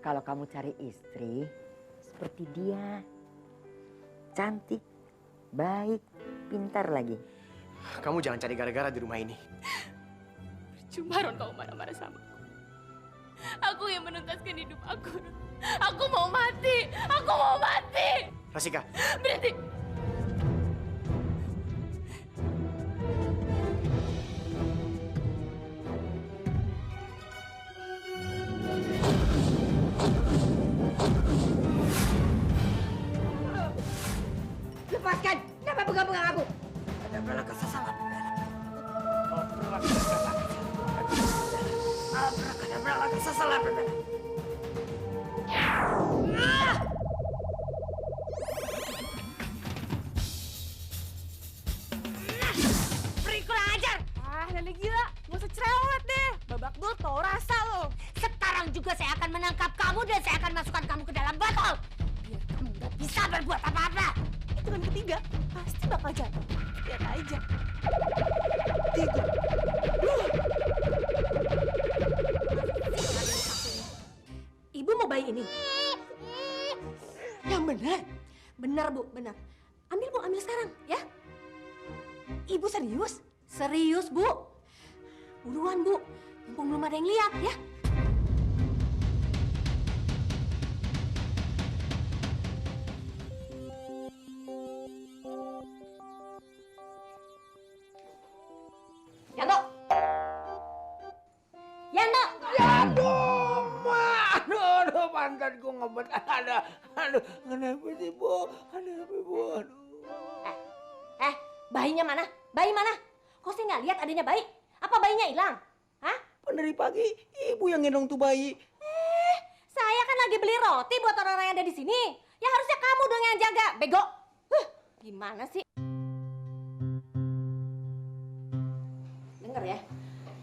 Kalau kamu cari istri seperti dia, cantik, baik, pintar lagi. Kamu jangan cari gara-gara di rumah ini. Percuma Ron kamu marah-marah sama aku. Aku yang menuntaskan hidup aku. Aku mau mati. Aku mau mati. Rasika. Berhenti. Lepaskan! Kenapa pegang-pegang aku? Ada bala kesasalan. Abrakadabra kesasalan. Beri kurang ajar! Nenek gila. Gak usah cerewet deh. Babak dulu tau rasa lo. Sekarang juga saya akan menangkap kamu dan saya akan masukkan kamu ke dalam botol. Biar kamu nggak bisa berbuat apa-apa. Hitungan ketiga pasti bakal jatuh. Lihat aja. 3. Ibu mau bayi ini? Yang benar. Benar, Bu, benar. Ambil, Bu, ambil sekarang, ya. Ibu serius? Serius, Bu. Buruan, Bu. Mumpung belum ada yang lihat, ya. Yanto! Yanto! Aduh, Ma. Aduh, pantatku ngebet. Aduh, kenapa sih, Bu? Kenapa, Bu? Aduh. Bayinya mana? Bayi mana? Kok saya nggak lihat adanya bayi? Apa bayinya hilang? Hah? Kan dari pagi, Ibu yang gendong tuh bayi. Saya kan lagi beli roti buat orang-orang yang ada di sini. Ya harusnya kamu dong yang jaga, bego. Gimana sih? Dengar ya,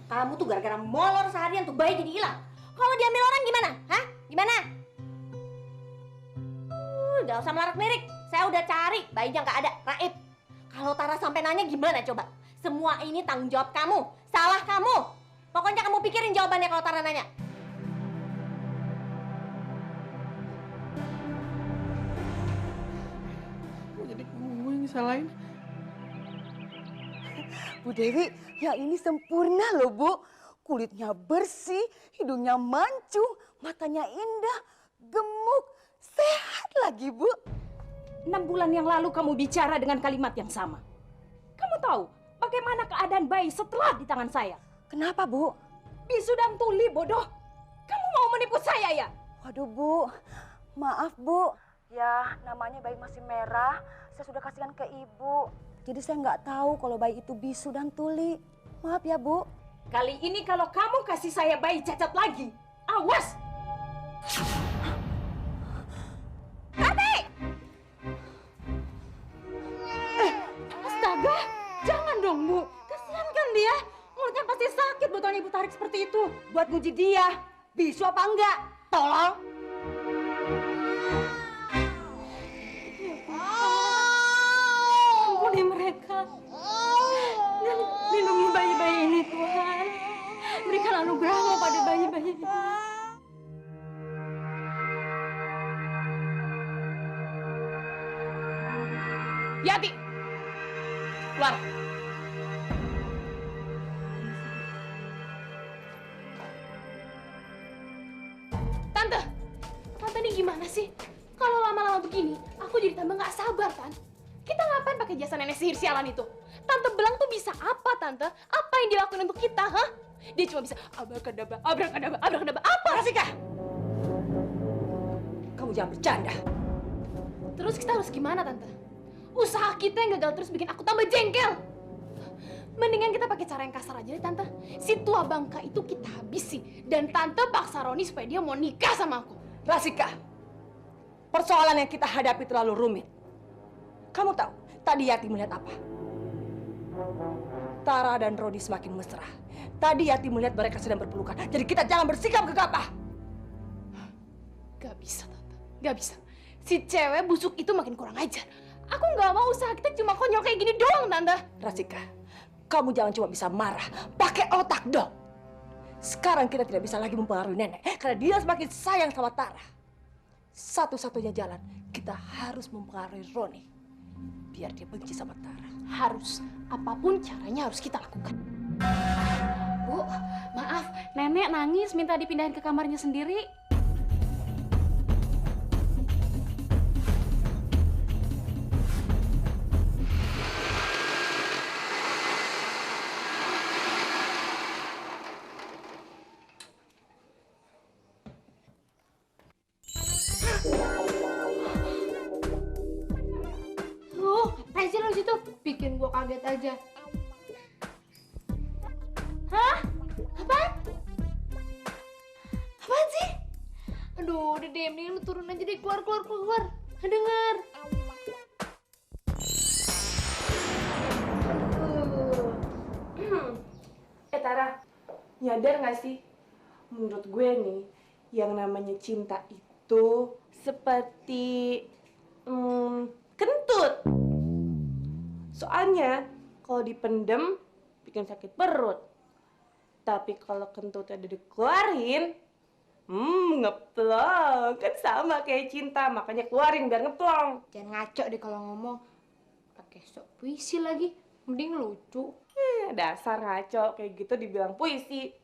kamu tuh gara-gara molor seharian tuh bayi jadi hilang. Kalau diambil orang gimana? Hah? Gimana? Udah usah melarat-lirik. Saya udah cari, bayinya nggak ada, raib. Kalau Tara sampai nanya gimana coba? Semua ini tanggung jawab kamu, salah kamu. Pokoknya kamu pikirin jawabannya kalau Tara nanya. Kok jadi gue yang salahin? Bu Dewi, yang ini sempurna loh, Bu. Kulitnya bersih, hidungnya mancung, matanya indah, gemuk, sehat lagi, Bu. 6 bulan yang lalu kamu bicara dengan kalimat yang sama. Kamu tahu bagaimana keadaan bayi setelah di tangan saya? Kenapa, Bu? Bisu dan tuli, bodoh. Kamu mau menipu saya ya? Waduh, Bu. Maaf, Bu. Ya, namanya bayi masih merah. Saya sudah kasihkan ke Ibu. Jadi saya nggak tahu kalau bayi itu bisu dan tuli. Maaf ya, Bu. Kali ini kalau kamu kasih saya bayi cacat lagi, awas! Astaga, jangan dong, Bu. Kasihan kan dia. Mulutnya pasti sakit botolnya Ibu tarik seperti itu. Buat nguji dia, bisu apa enggak? Tolong. Ampuni mereka. Dan lindungi bayi-bayi ini, Tuhan. Berikan anugerah-Mu pada bayi-bayi ini. Yati! Keluar. Tante ini gimana sih? Kalau lama-lama begini, aku jadi tambah nggak sabar, Tan. Kita ngapain pakai jasa nenek sihir sialan itu? Tante Belang tuh bisa apa, Tante? Apa yang dilakuin untuk kita, hah? Dia cuma bisa abrakadabra, abrakadabra, abrakadabra. Apa? Rasika! Kamu jangan bercanda. Terus kita harus gimana, Tante? Usaha kita yang gagal terus bikin aku tambah jengkel. Mendingan kita pakai cara yang kasar aja deh, Tante. Si tua bangka itu kita habisi. Dan Tante paksa Roni supaya dia mau nikah sama aku. Rasika, persoalan yang kita hadapi terlalu rumit. Kamu tahu, tadi Yati melihat apa? Tara dan Rodi semakin mesra. Tadi Yati melihat mereka sedang berpelukan. Jadi kita jangan bersikap gegabah. Gak bisa, Tante. Gak bisa. Si cewek busuk itu makin kurang ajar. Aku nggak mau usaha kita cuma konyol kayak gini doang, Tante. Rasika, kamu jangan cuma bisa marah. Pakai otak dong. Sekarang kita tidak bisa lagi mempengaruhi nenek karena dia semakin sayang sama Tara. Satu-satunya jalan, kita harus mempengaruhi Roni biar dia benci sama Tara. Harus, apapun caranya harus kita lakukan. Bu, maaf, nenek nangis minta dipindahin ke kamarnya sendiri. Apaan sih lo situ? Bikin gua kaget aja. Hah? Apaan? Apaan sih? Aduh, udah deh, mending lu turun aja deh, keluar. Dengar. Tara, nyadar gak sih? Menurut gue nih, yang namanya cinta itu seperti kentut. Soalnya kalau dipendem bikin sakit perut. Tapi kalau kentutnya udah dikeluarin, ngeplong. Kan sama kayak cinta, makanya keluarin biar ngeplong. Jangan ngaco deh kalau ngomong. Pakai sok puisi lagi, mending lucu. Dasar ngaco, kayak gitu dibilang puisi.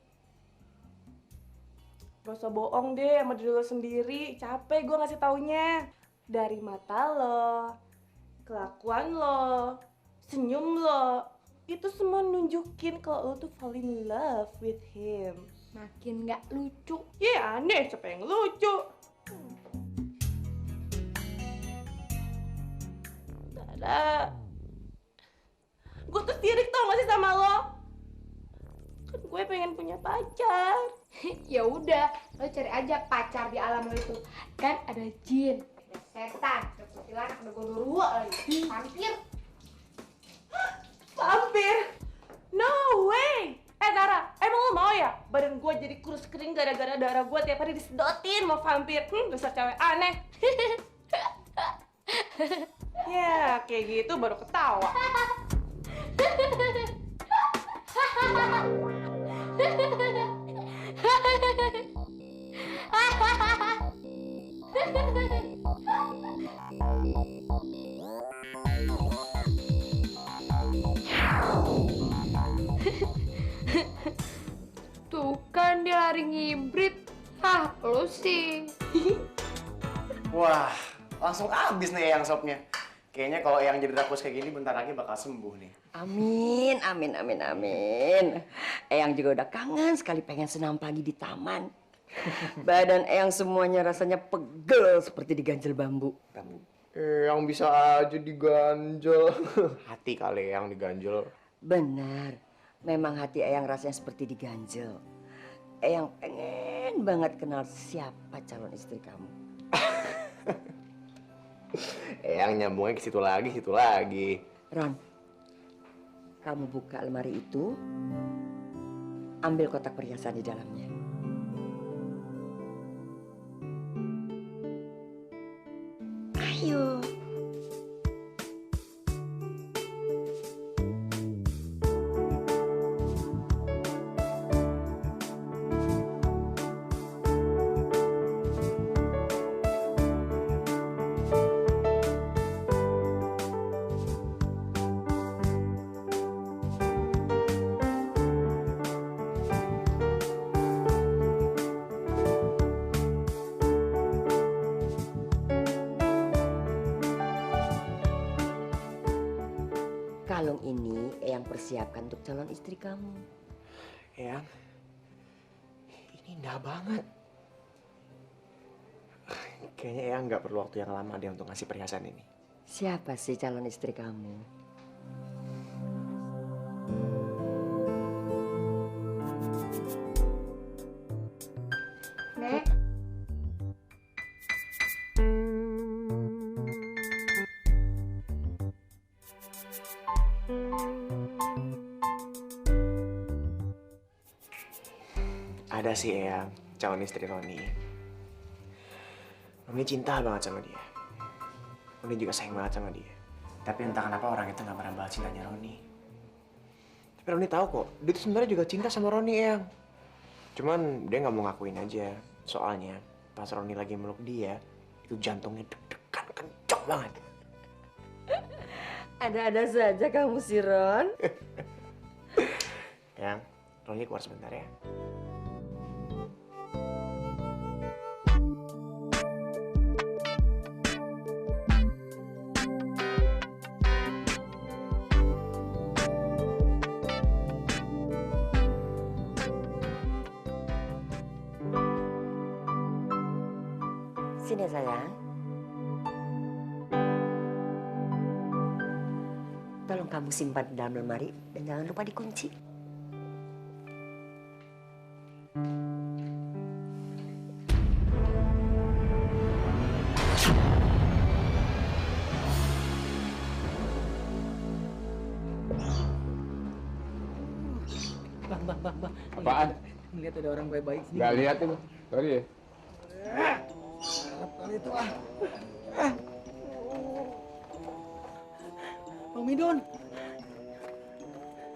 Gak usah bohong deh sama diri lo sendiri, capek gue ngasih taunya. Dari mata lo, kelakuan lo, senyum lo, itu semua nunjukin kalau lo tuh fall in love with him. Makin gak lucu. Ya aneh, siapa yang lucu? Tara, gue tuh sirik tau gak sih sama lo? Kan gue pengen punya pacar. Ya udah, lo cari aja pacar di alam lo itu. Kan ada jin, ada setan, ada kuntilanak, ada gondorwo lagi. Vampir. Vampir? No way! Tara, emang lo mau ya badan gue jadi kurus kering gara-gara darah gue tiap hari disedotin sama vampir? Dasar cewek aneh. Ya, kayak gitu baru ketawa. Tuh kan dia lari ngibrit. Hah, lo sih. Wah, langsung habis nih Eyang sopnya. Kayaknya kalau Eyang jadi rakus kayak gini bentar lagi bakal sembuh nih. Amin. Eyang juga udah kangen sekali pengen senam pagi di taman. Badan Eyang semuanya rasanya pegel seperti diganjel bambu. Eyang bisa aja diganjel. Hati kali Eyang diganjel. Benar, memang hati Eyang rasanya seperti diganjel. Eyang pengen banget kenal siapa calon istri kamu. Eyang nyambungnya ke situ lagi. Ron, kamu buka lemari itu, ambil kotak perhiasan di dalamnya. Ayo. Kalung ini Eyang persiapkan untuk calon istri kamu. Eyang, ini indah banget. Kayaknya Eyang nggak perlu waktu yang lama deh untuk ngasih perhiasan ini. Siapa sih calon istri kamu? Nek. Ada sih Eyang, calon istri Roni. Roni cinta banget sama dia. Roni juga sayang banget sama dia. Tapi entah kenapa orang itu nggak pernah balas cintanya Roni. Tapi Roni tahu kok, dia tuh sebenarnya juga cinta sama Roni, Eyang. Cuman dia nggak mau ngakuin aja. Soalnya pas Roni lagi meluk dia, itu jantungnya deg-degan kenceng banget. Ada-ada saja kamu si Ron. Yang, Roni keluar sebentar ya. Sini sayang. Tolong kamu simpan di dalam lemari dan jangan lupa dikunci. Bang. Apaan? Ngeliat ada orang baik-baik sini. Gak lihat itu. Sorry ya. Kali itu Bang Midun.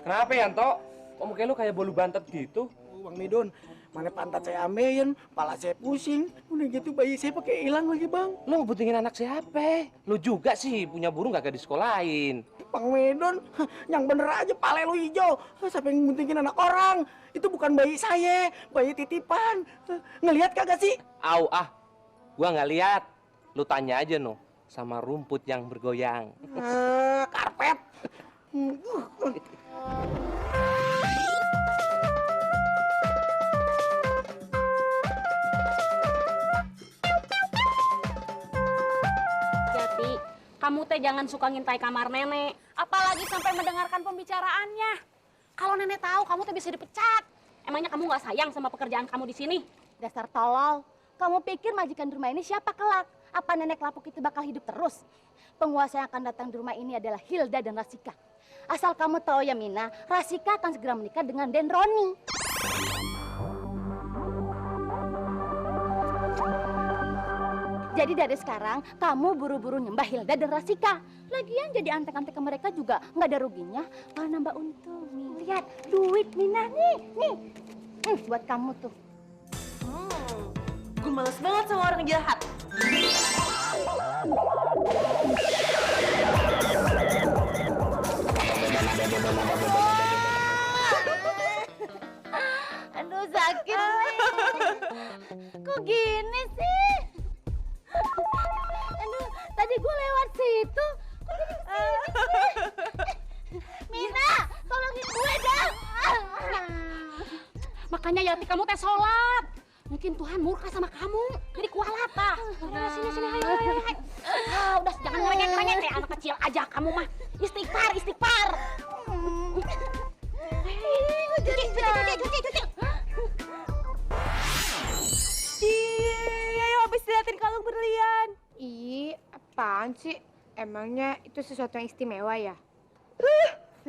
Kenapa Yanto? Kok muka lu kayak bolu bantet gitu? Bang Midun, mana pantat saya ambeien, kepala saya pusing. Udah gitu bayi saya pakai hilang lagi, Bang. Lu ngebutingin anak siapa? Lu juga sih punya burung kagak disekolahin. Bang Midun, yang bener aja pale lu hijau. Siapa yang ngebuntingin anak orang? Itu bukan bayi saya, bayi titipan. Ngelihat kagak sih? Au gua nggak lihat. Lu tanya aja no sama rumput yang bergoyang. Karpet. Jati, kamu teh jangan suka ngintai kamar nenek. Apalagi sampai mendengarkan pembicaraannya. Kalau nenek tahu, kamu teh bisa dipecat. Emangnya kamu nggak sayang sama pekerjaan kamu di sini? Dasar tolol. Kamu pikir majikan di rumah ini siapa kelak? Apa nenek lapuk itu bakal hidup terus? Penguasa yang akan datang di rumah ini adalah Hilda dan Rasika. Asal kamu tahu ya Mina, Rasika akan segera menikah dengan Den Roni. Jadi dari sekarang, kamu buru-buru nyembah Hilda dan Rasika. Lagian jadi antek-antek ke mereka juga nggak ada ruginya, malah nambah untung. Nih, lihat, duit Mina nih. Buat kamu tuh. Gue males banget sama orang jahat. Aduh, sakit nih. Kok gini sih? Aduh, tadi gue lewat situ. Kok jadi kesini sih? Mina, tolongin gue dong. Makanya Yati kamu teh sholat. Mungkin Tuhan murka sama kamu. Jadi kualat ah. Sini, ayo. Udah jangan ngerengek-ngerengek kayak anak kecil aja kamu mah. Istighfar. Cuci. Ayo habis liatin kalung berlian. Ih, apaan sih? Emangnya itu sesuatu yang istimewa ya?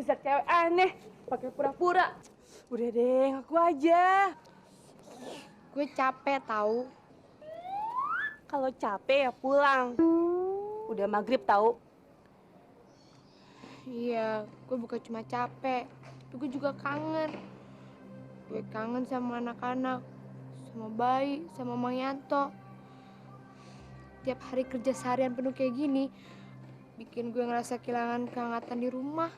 Dasar cewek aneh, pakai pura-pura. Udah deh, ngaku aja. Gue capek tahu. Kalau capek ya pulang. Udah maghrib tahu. Iya, gue bukan cuma capek, tapi gue juga kangen. Gue kangen sama anak-anak, sama bayi, sama Mang Yanto. Tiap hari kerja seharian penuh kayak gini, bikin gue ngerasa kehilangan kehangatan di rumah.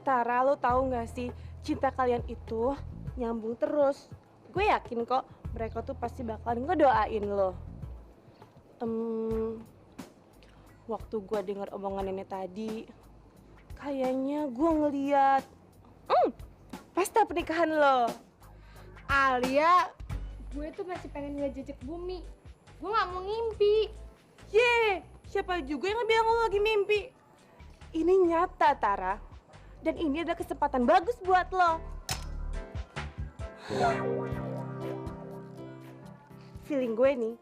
Tara, lo tahu nggak sih, cinta kalian itu nyambung terus. Gue yakin kok mereka tuh pasti bakalan ngedoain lo. Waktu gue dengar omongan nenek tadi, kayaknya gue ngeliat pesta pernikahan lo. Alia, gue tuh masih pengen ngeliat jejak bumi. Gue nggak mau ngimpi. Siapa juga yang bilang lo lagi mimpi? Ini nyata, Tara. Dan ini adalah kesempatan bagus buat lo. Feeling gue nih,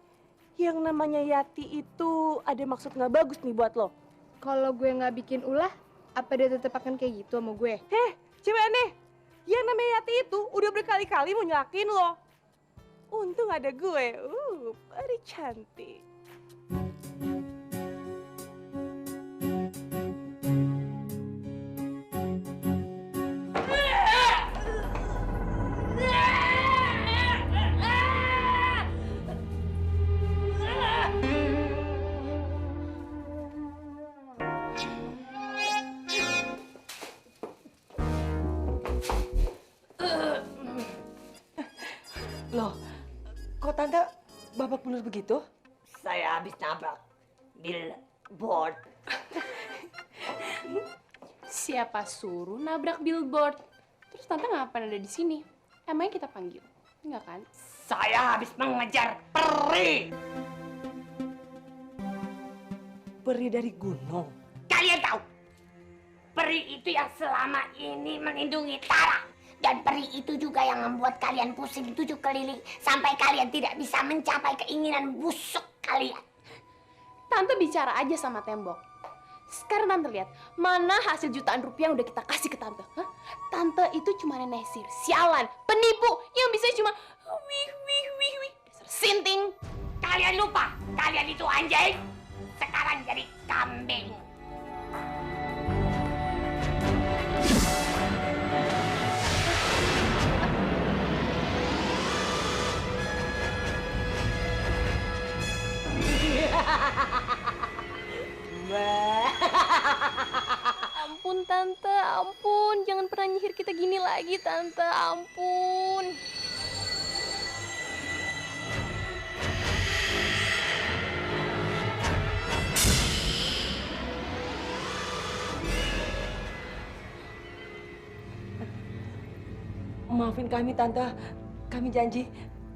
yang namanya Yati itu ada maksud nggak bagus nih buat lo. Kalau gue nggak bikin ulah, apa dia tetap akan kayak gitu sama gue? Cewek aneh. Yang namanya Yati itu udah berkali-kali mau nyelakin lo. Untung ada gue. Very cantik. babak belur begitu? Saya habis nabrak billboard. Siapa suruh nabrak billboard? Terus tante ngapain ada di sini? Emangnya kita panggil? Enggak kan? Saya habis mengejar peri. Peri dari gunung. Kalian tahu, peri itu yang selama ini melindungi Tara. Dan peri itu juga yang membuat kalian pusing 7 keliling sampai kalian tidak bisa mencapai keinginan busuk kalian. Tante bicara aja sama tembok. Sekarang tante lihat, mana hasil jutaan rupiah yang udah kita kasih ke tante? Hah? Tante itu cuma nenek sihir, sialan, penipu, yang bisa cuma wih. Dasar sinting. Kalian lupa, kalian itu anjing. Sekarang jadi kambing. Ampun tante, ampun. Jangan pernah nyihir kita gini lagi tante, ampun. Maafin kami, Tante. Kami janji,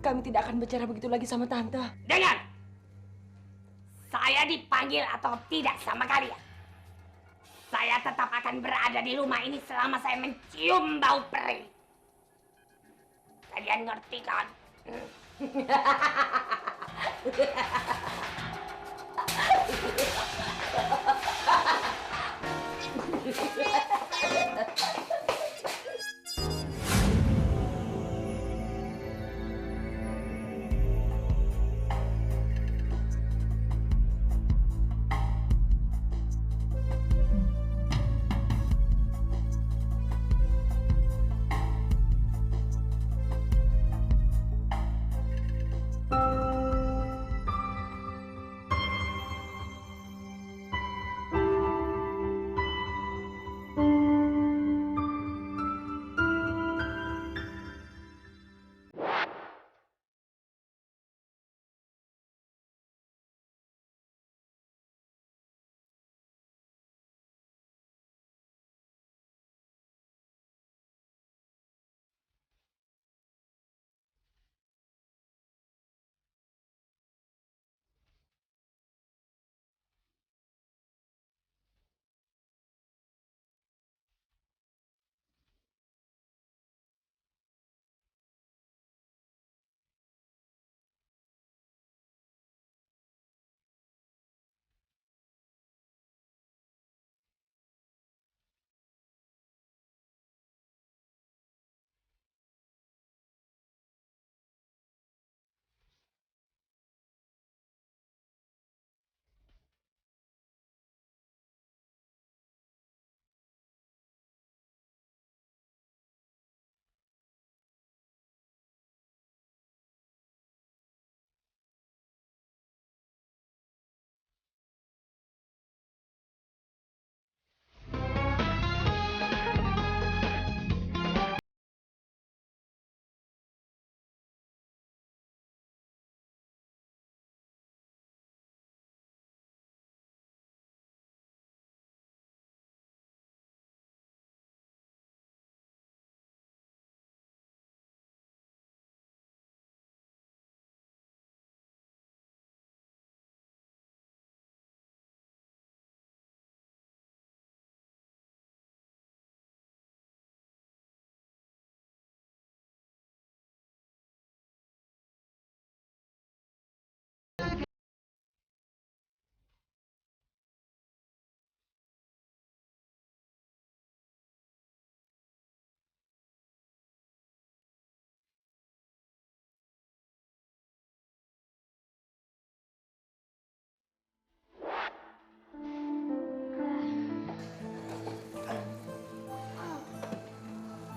kami tidak akan bicara begitu lagi sama Tante. Dengar! Saya dipanggil atau tidak sama kalian. Saya tetap akan berada di rumah ini selama saya mencium bau peri. Kalian ngerti kan?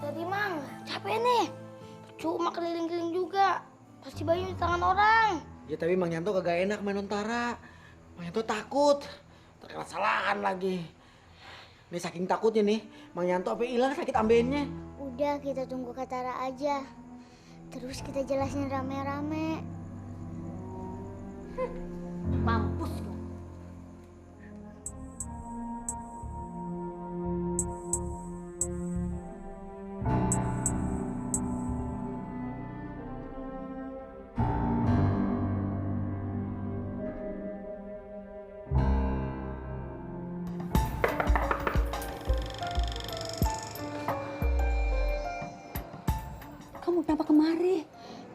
Jadi Mang, capek nih. Cuma keliling-keliling juga. Pasti bayi di tangan orang. Ya tapi Mang Yanto kagak enak main Tara. Mang Yanto takut. Terkena kesalahan lagi. Nih saking takutnya nih, Mang Yanto sampai hilang sakit ambennya. Udah kita tunggu Kak Tara aja. Terus kita jelasin rame-rame. Mampus kau. Kamu kenapa kemari?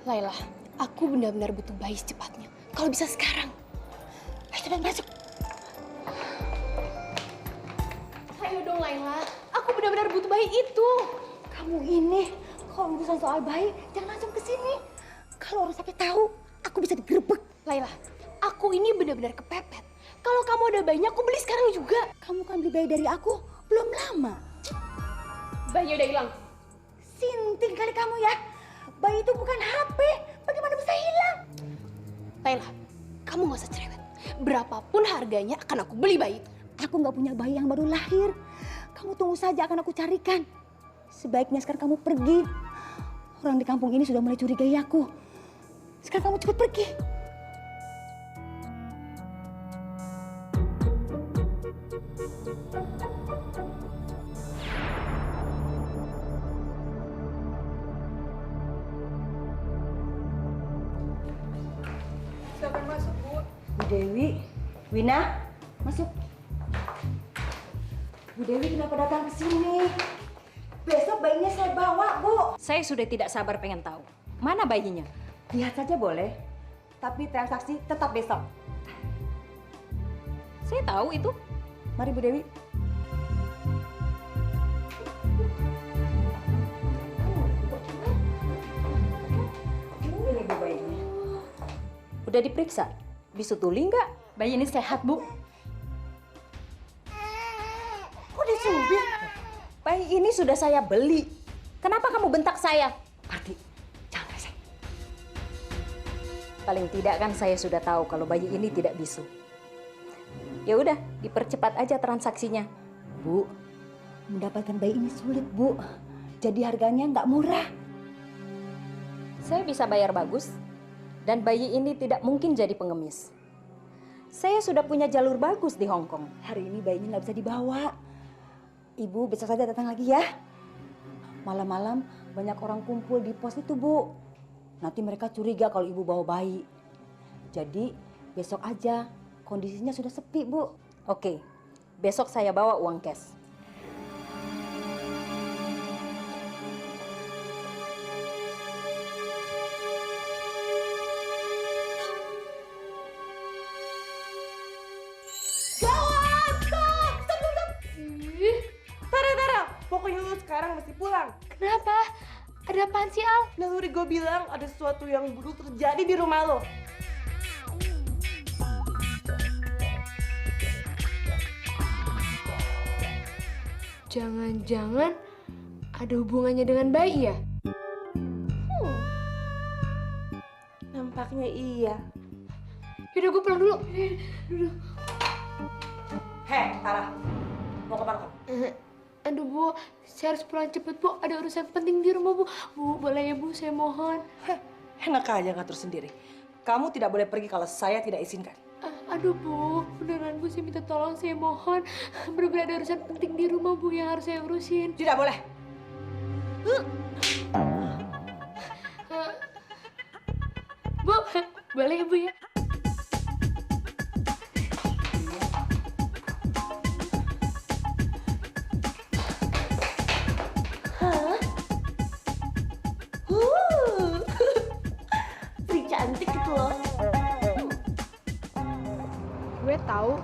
Laila, aku benar-benar butuh bayi secepatnya. Kalau bisa sekarang. Ayo cepat masuk. Ayo dong Laila, aku benar-benar butuh bayi itu. Kamu ini, kalau urusan soal bayi, jangan langsung ke sini. Kalau orang sampai tahu, aku bisa digerebek. Laila, aku ini benar-benar kepepet. Kalau kamu ada bayinya, aku beli sekarang juga. Kamu kan beli bayi dari aku belum lama. Bayinya udah hilang. Sinting kali kamu ya. Bayi itu bukan HP. Bagaimana bisa hilang? Laila, kamu gak usah cerewet. Berapapun harganya akan aku beli bayi itu. Aku nggak punya bayi yang baru lahir. Kamu tunggu saja, akan aku carikan. Sebaiknya sekarang kamu pergi. Orang di kampung ini sudah mulai curigai aku. Sekarang kamu cepat pergi. Siapa yang masuk, Bu? Bu Dewi, Wina, masuk. Bu Dewi kenapa datang ke sini? Besok bayinya saya bawa, Bu. Saya sudah tidak sabar pengen tahu. Mana bayinya? Lihat saja boleh, tapi transaksi tetap besok. Saya tahu itu. Mari Bu Dewi. Ini Bu bayinya. Udah diperiksa? Bisu tuli nggak? Bayi ini sehat, Bu. Kok dicubit? Bayi ini sudah saya beli. Kenapa kamu bentak saya? Parti, jangan resek. Paling tidak kan saya sudah tahu kalau bayi ini tidak bisu. Ya udah, dipercepat aja transaksinya. Bu, mendapatkan bayi ini sulit, Bu. Jadi harganya nggak murah. Saya bisa bayar bagus, dan bayi ini tidak mungkin jadi pengemis. Saya sudah punya jalur bagus di Hong Kong. Hari ini bayinya nggak bisa dibawa. Ibu besok saja datang lagi ya. Malam-malam banyak orang kumpul di pos itu, Bu. Nanti mereka curiga kalau ibu bawa bayi. Jadi besok aja, kondisinya sudah sepi, Bu. Oke, besok saya bawa uang cash. Tara, pokoknya lu sekarang mesti pulang. Kenapa? Ada apaan sih, Al? Naluri gue bilang ada sesuatu yang buruk terjadi di rumah lo. Jangan-jangan ada hubungannya dengan bayi ya? Nampaknya iya. Yaudah, gue pulang dulu. Dulu. Hei, Tara. Mau kemana kamu? Aduh, Bu. Saya harus pulang cepet, Bu. Ada urusan penting di rumah, Bu. Bu, boleh ya, Bu? Saya mohon. Enak aja ngatur sendiri. Kamu tidak boleh pergi kalau saya tidak izinkan. Aduh, Bu. Beneran, Bu. Saya minta tolong. Saya mohon. Bener-bener ada urusan penting di rumah, Bu, yang harus saya urusin. Tidak boleh. Bu, boleh ya, Bu, ya? Peri cantik gitu loh. Gue tahu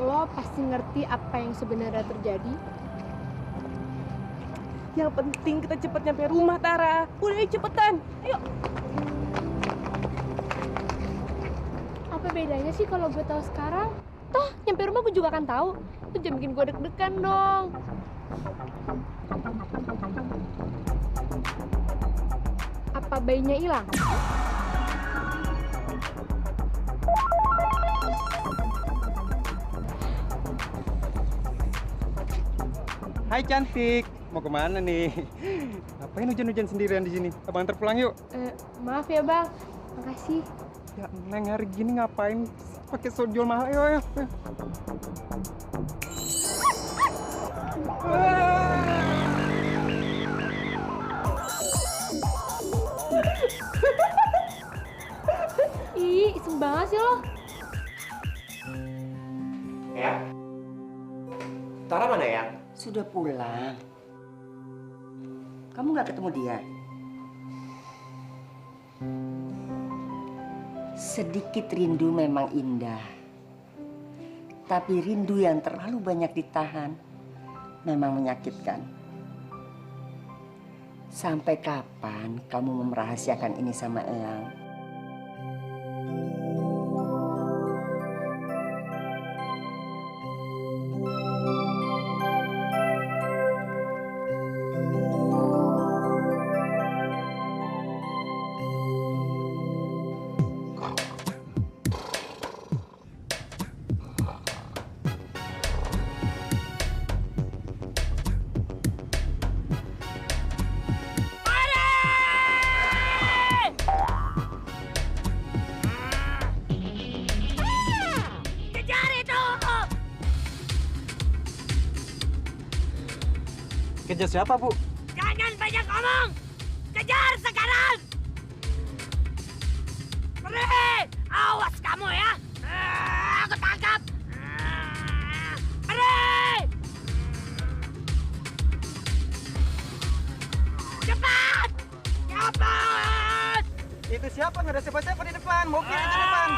lo pasti ngerti apa yang sebenarnya terjadi. Yang penting kita cepet nyampe rumah, Tara. Udah, ayo cepetan. Ayo. Apa bedanya sih kalau gue tahu sekarang? Toh, nyampe rumah gue juga akan tahu. Itu jangan bikin gue deg-degan dong. Apa bayinya hilang? Hai cantik, mau kemana nih? Ngapain hujan-hujan sendirian di sini? Abang antar pulang yuk. Maaf ya, Bang. Makasih. Ya, Neng hari gini ngapain pakai sojol mahal? Ayo. Ih, iseng banget sih lo. Ya. Tara mana ya? Sudah pulang. Kamu nggak ketemu dia? Sedikit rindu memang indah. Tapi rindu yang terlalu banyak ditahan memang menyakitkan. Sampai kapan kamu merahasiakan ini sama Eyang? Kejar siapa, Bu? Jangan banyak ngomong. Kejar sekarang. Pergi. Awas kamu ya. Aku tangkap. Pergi. Cepat. Cepat. Itu siapa? Nggak ada siapa-siapa di depan. Mobil itu depan.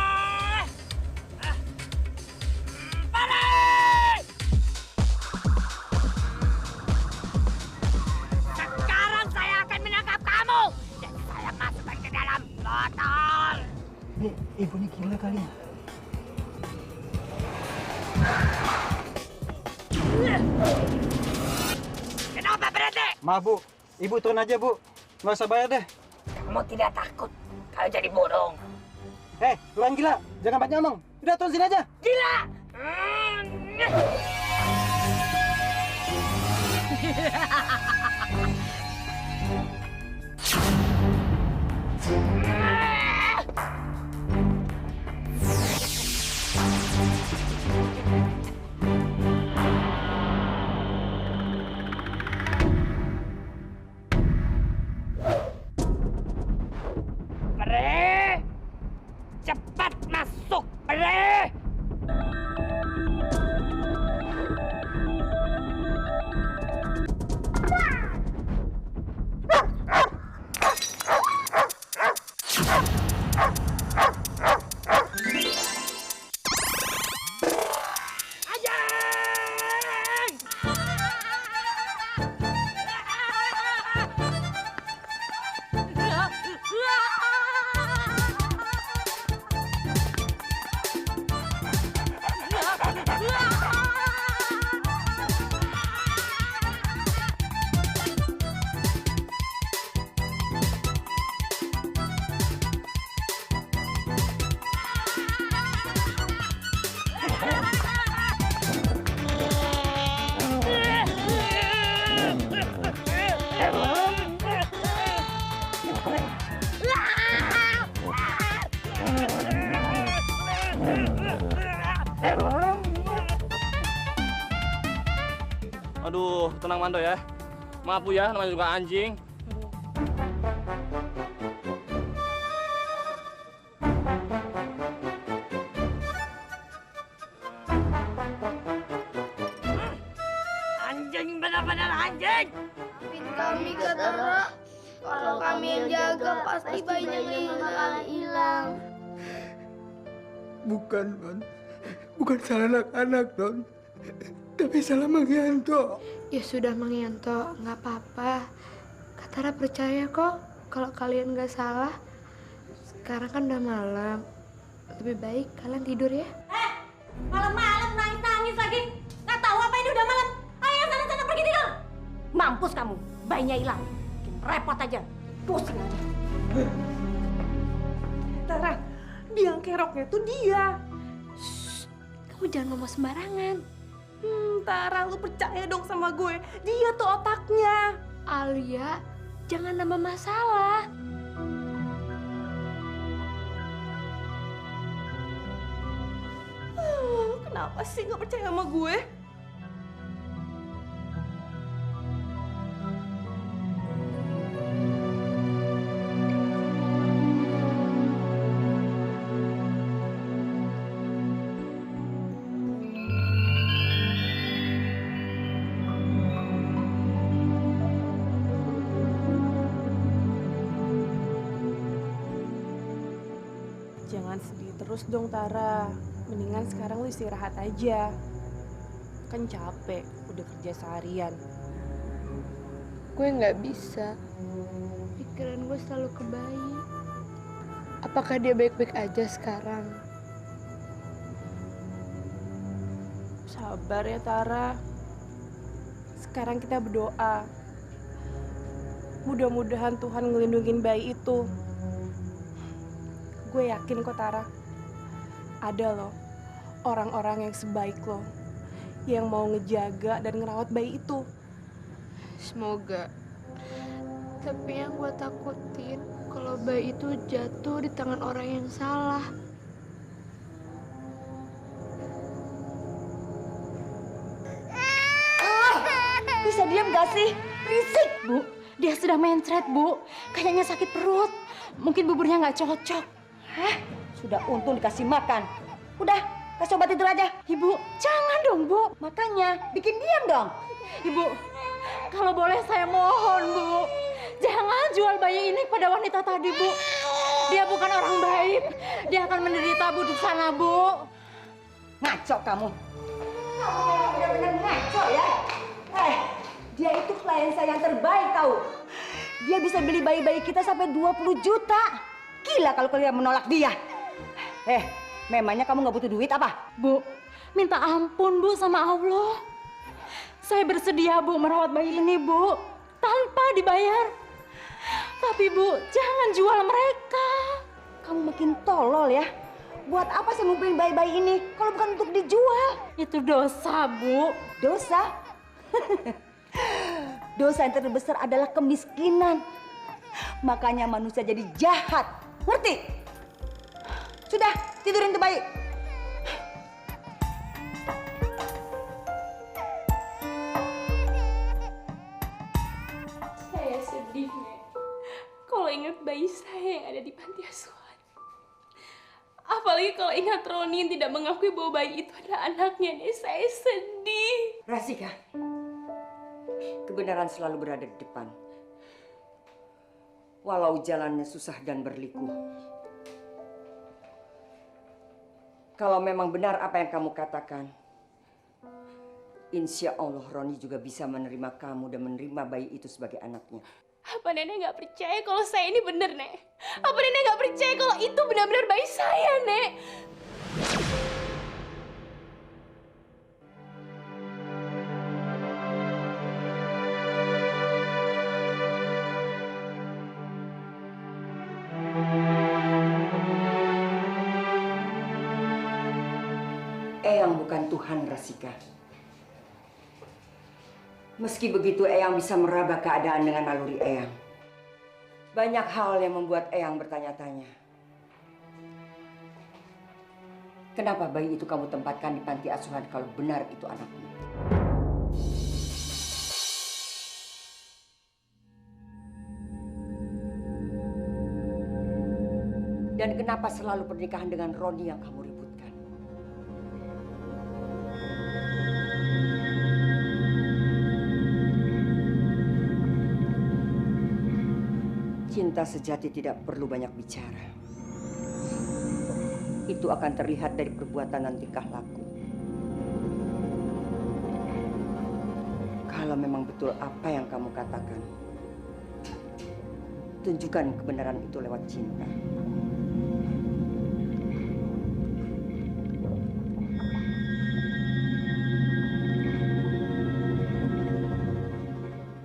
Sekarang saya akan menangkap kamu dan saya masukkan ke dalam botol. Ibu ini gila kali. Kenapa berhenti? Maaf, Bu. Ibu turun aja, Bu. Nggak usah bayar deh. Kamu tidak takut kalau jadi bodong? Lu orang gila. Jangan banyak ngomong. Udah, turun sini aja. Gila! Bre! Cepat masuk, Bre! Aduh, tenang Mando ya. Maaf Bu ya, namanya juga anjing. Anjing, benar-benar anjing! Maafin kami, Kak Tara. Kalau kami yang jaga, pasti bayinya nggak bakal hilang. Bukan, Don. Bukan salah anak-anak, Don. Tapi salah Mang Yanto. Ya sudah, Mang Yanto. Nggak apa-apa. Kak Tara percaya kok kalau kalian nggak salah. Sekarang kan udah malam. Lebih baik kalian tidur ya. Malam-malam nangis-nangis lagi. Nggak tahu apa ini udah malam. Ayo sana-sana pergi tidur. Mampus kamu, bayinya hilang. Bikin repot aja. Pusing aja. Tara, biang keroknya tuh dia. Kamu jangan ngomong sembarangan. Tara, lu percaya dong sama gue. Dia tuh otaknya. Alia, jangan nambah masalah. Kenapa sih nggak percaya sama gue? Jangan sedih terus dong, Tara. Mendingan sekarang lu istirahat aja. Kan capek, udah kerja seharian. Gue nggak bisa. Pikiran gue selalu ke bayi. Apakah dia baik-baik aja sekarang? Sabar ya, Tara. Sekarang kita berdoa. Mudah-mudahan Tuhan ngelindungin bayi itu. Gue yakin kok, Tara. Ada loh orang-orang yang sebaik lo yang mau ngejaga dan ngerawat bayi itu. Semoga. Tapi yang gue takutin kalau bayi itu jatuh di tangan orang yang salah. Bisa diam gak sih? Berisik. Bu, dia sedang mencret, Bu. Kayaknya sakit perut. Mungkin buburnya nggak cocok. Hah? Sudah untung dikasih makan. Udah, kasih obat tidur aja. Ibu, jangan dong, Bu. Makanya, bikin diam dong. Ibu, kalau boleh saya mohon, Bu. Jangan jual bayi ini pada wanita tadi, Bu. Dia bukan orang baik. Dia akan menderita, Bu, di sana, Bu. Ngaco kamu. Kamu memang benar-benar ngaco ya. Dia itu klien saya yang terbaik tahu. Dia bisa beli bayi-bayi kita sampai 20 juta. Gila kalau kalian menolak dia. Memangnya kamu nggak butuh duit apa? Bu, minta ampun, Bu, sama Allah. Saya bersedia, Bu, merawat bayi ini, Bu, tanpa dibayar. Tapi, Bu, jangan jual mereka. Kamu makin tolol ya. Buat apa sih ngumpulin bayi-bayi ini kalau bukan untuk dijual? Itu dosa, Bu. Dosa? Dosa yang terbesar adalah kemiskinan. Makanya manusia jadi jahat. Ngerti? Sudah, tidurin tuh bayi. Saya sedih, Nek. Kalau ingat bayi saya yang ada di panti asuhan. Apalagi kalau ingat Roni yang tidak mengakui bahwa bayi itu adalah anaknya, Nek. Saya sedih. Rasika, kebenaran selalu berada di depan. Walau jalannya susah dan berliku. Kalau memang benar apa yang kamu katakan, insya Allah Roni juga bisa menerima kamu dan menerima bayi itu sebagai anaknya. Apa Nenek nggak percaya kalau saya ini benar, Nek? Apa Nenek nggak percaya kalau itu benar-benar bayi saya, Nek? Eyang bukan Tuhan, Rasika. Meski begitu, Eyang bisa meraba keadaan dengan naluri Eyang. Banyak hal yang membuat Eyang bertanya-tanya. Kenapa bayi itu kamu tempatkan di panti asuhan kalau benar itu anakmu? Dan kenapa selalu pernikahan dengan Roni yang kamu ributkan? Cinta sejati tidak perlu banyak bicara. Itu akan terlihat dari perbuatan dan tingkah laku. Kalau memang betul apa yang kamu katakan, tunjukkan kebenaran itu lewat cinta.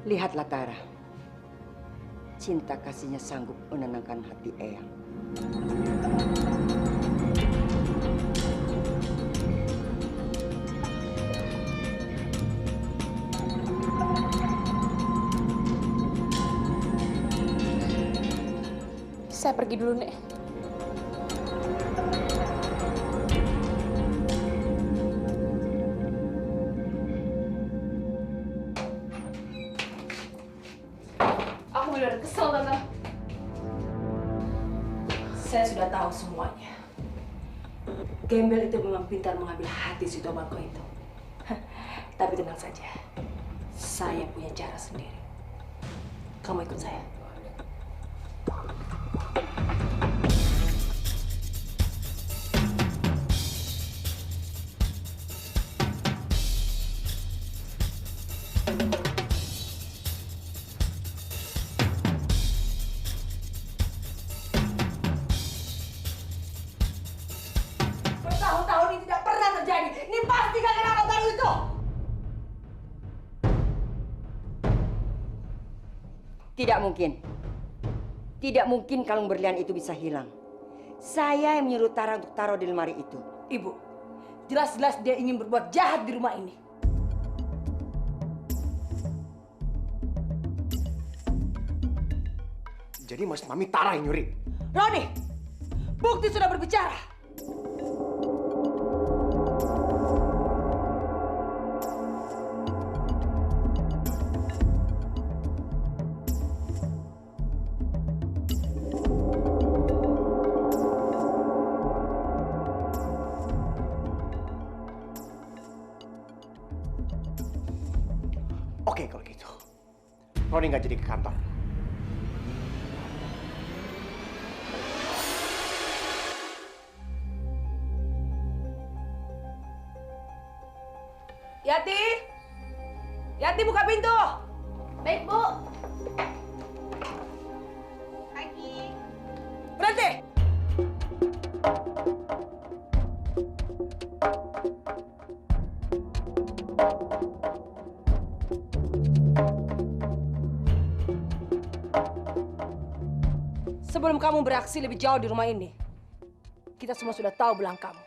Lihatlah Tara. Cinta kasihnya sanggup menenangkan hati Eyang. Saya pergi dulu, Nek. Aku benar kesel, Tante. Saya sudah tahu semuanya. Gembel itu memang pintar mengambil hati si Tobako itu. Tapi tenang saja, saya punya cara sendiri. Kamu ikut saya. Bertahun-tahun ini tidak pernah terjadi. Ini pasti gara-gara anak baru itu. Tidak mungkin. Tidak mungkin kalung berlian itu bisa hilang. Saya yang menyuruh Tara untuk taruh di lemari itu. Ibu, jelas-jelas dia ingin berbuat jahat di rumah ini. Jadi maksud Mami Tara yang nyuri? Roni, bukti sudah berbicara. Oke kalau gitu. Roni nggak jadi ke kantor. Yati! Yati, buka pintu! Baik, Bu. Berhenti! Sebelum kamu beraksi lebih jauh di rumah ini, kita semua sudah tahu belang kamu.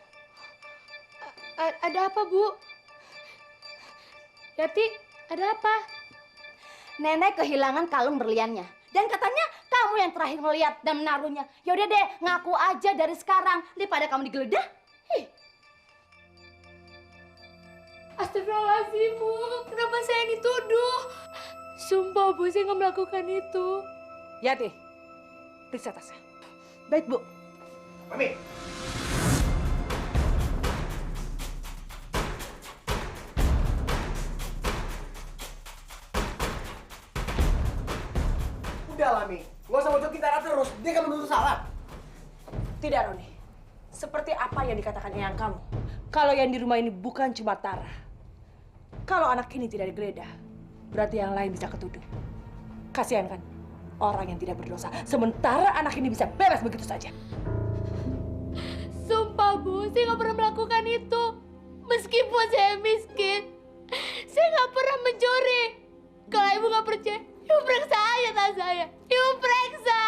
Ada apa, Bu? Yati, ada apa? Nenek kehilangan kalung berliannya. Dan katanya kamu yang terakhir melihat dan menaruhnya. Yaudah deh, ngaku aja dari sekarang daripada kamu digeledah. Astagfirullahaladzim, Bu. Kenapa saya yang dituduh? Sumpah, Bu, saya nggak melakukan itu. Yati, periksa tasnya. Baik, Bu. Mami. Udah lah, Mi. Gak usah mojokin Tara terus. Dia kan menuduh salah. Tidak, Roni. Seperti apa yang dikatakan eyang kamu. Kalau yang di rumah ini bukan cuma Tara. Kalau anak ini tidak digeledah, berarti yang lain bisa ketuduh. Kasihan kan? Orang yang tidak berdosa. Sementara anak ini bisa bebas begitu saja. Sumpah, Bu, saya nggak pernah melakukan itu. Meskipun saya miskin, saya nggak pernah mencuri. Kalau Ibu nggak percaya, Ibu periksa aja tas saya. Ibu periksa.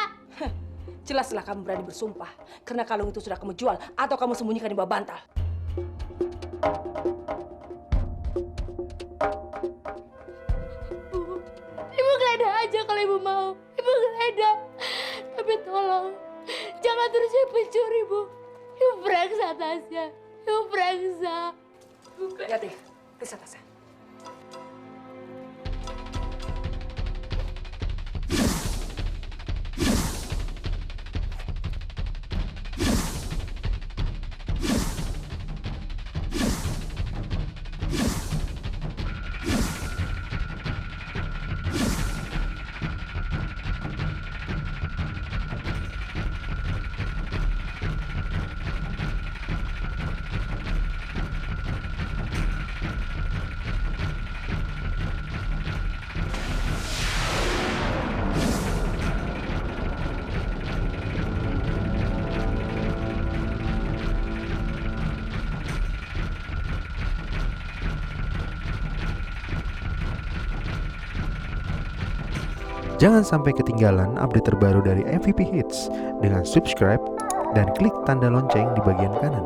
Jelaslah kamu berani bersumpah. Karena kalung itu sudah kamu jual atau kamu sembunyikan di bawah bantal. Bu, Ibu geledah aja kalau Ibu mau. Ibu geledah. Tapi tolong, jangan terus saya pencuri, Bu. Ibu periksa tasnya. Ibu periksa. Lihat deh, periksa tasnya. Jangan sampai ketinggalan update terbaru dari MVP Hits dengan subscribe dan klik tanda lonceng di bagian kanan.